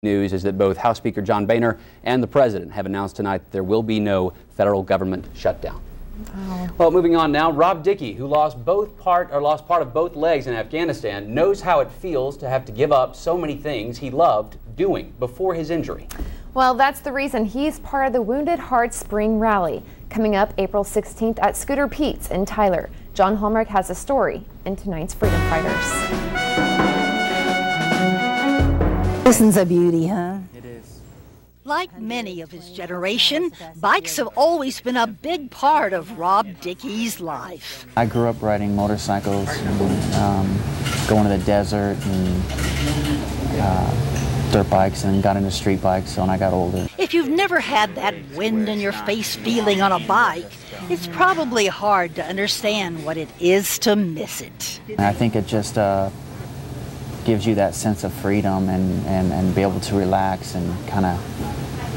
News is that both House Speaker John Boehner and the President have announced tonight that there will be no federal government shutdown. Wow. Well, moving on now, Rob Dickey, who lost part of both legs in Afghanistan, knows how it feels to have to give up so many things he loved doing before his injury. Well, that's the reason he's part of the Wounded Hearts Spring Rally, coming up April 16th at Scooter Pete's in Tyler. John Hallmark has a story in tonight's Freedom Fighters. This one's a beauty, huh? It is. Like many of his generation, bikes have always been a big part of Rob Dickey's life. I grew up riding motorcycles, and, going to the desert and dirt bikes, and got into street bikes when I got older. If you've never had that wind in your face feeling on a bike, it's probably hard to understand what it is to miss it. And I think it just gives you that sense of freedom and be able to relax and kind of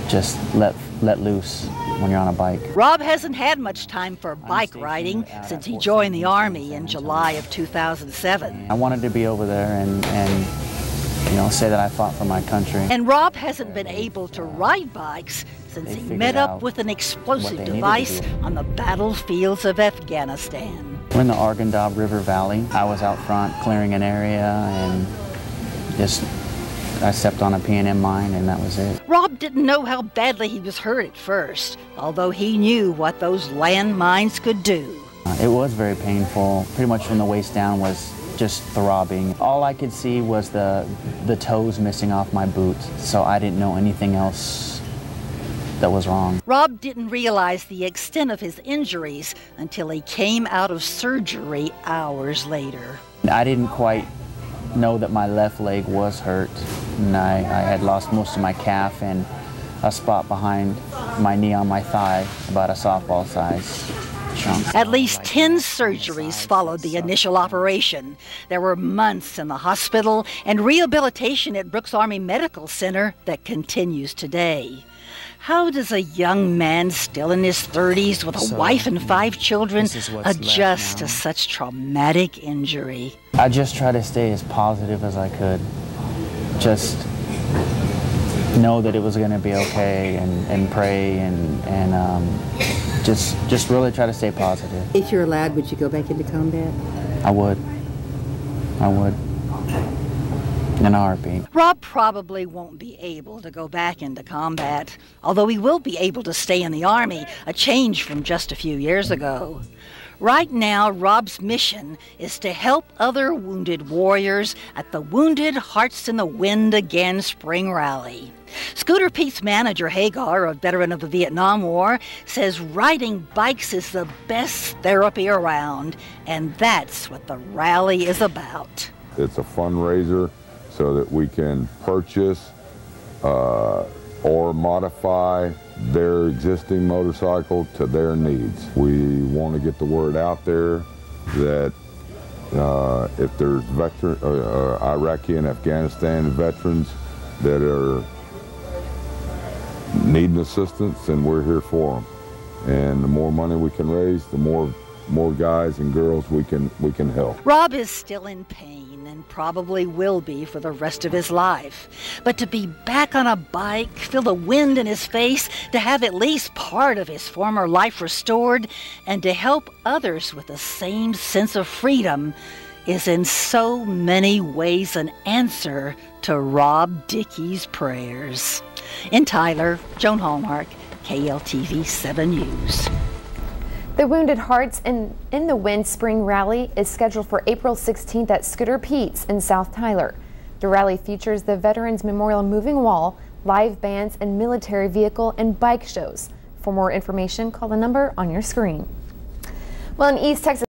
just let loose when you're on a bike. Rob hasn't had much time for bike riding since he joined the Army in July of 2007. I wanted to be over there and you know, say that I fought for my country. And Rob hasn't been able to ride bikes since he met up with an explosive device on the battlefields of Afghanistan. We're in the Arghandab River Valley. I was out front clearing an area and I stepped on a P&M mine and that was it. Rob didn't know how badly he was hurt at first, although he knew what those landmines could do. It was very painful. Pretty much from the waist down was just throbbing. All I could see was the toes missing off my boot, so I didn't know anything else that was wrong. Rob didn't realize the extent of his injuries until he came out of surgery hours later. I didn't quite know that my left leg was hurt, and I had lost most of my calf and a spot behind my knee on my thigh, about a softball size chunk. At least 10 surgeries followed the initial operation. There were months in the hospital and rehabilitation at Brooks Army Medical Center that continues today. How does a young man still in his 30s with a wife and 5 children adjust to such traumatic injury? I just try to stay as positive as I could. Just know that it was going to be okay and pray and just really try to stay positive. If you're allowed, would you go back into combat? I would. In a heartbeat. Rob probably won't be able to go back into combat, although he will be able to stay in the Army, a change from just a few years ago. Right now, Rob's mission is to help other wounded warriors at the Wounded Hearts in the Wind Again Spring Rally. Scooter Pete's manager, Hagar, a veteran of the Vietnam War, says riding bikes is the best therapy around, and that's what the rally is about. It's a fundraiser so that we can purchase or modify their existing motorcycle to their needs. We want to get the word out there that if there's Iraqi and Afghanistan veterans that are needing assistance, then we're here for them. And the more money we can raise, the more guys and girls we can help. Rob is still in pain and probably will be for the rest of his life. But to be back on a bike, feel the wind in his face, to have at least part of his former life restored, and to help others with the same sense of freedom is in so many ways an answer to Rob Dickey's prayers. In Tyler, Joan Hallmark, KLTV 7 News. The Wounded Hearts in the Wind Spring Rally is scheduled for April 16th at Scooter Pete's in South Tyler. The rally features the Veterans Memorial Moving Wall, live bands, and military vehicle and bike shows. For more information, call the number on your screen. Well, in East Texas.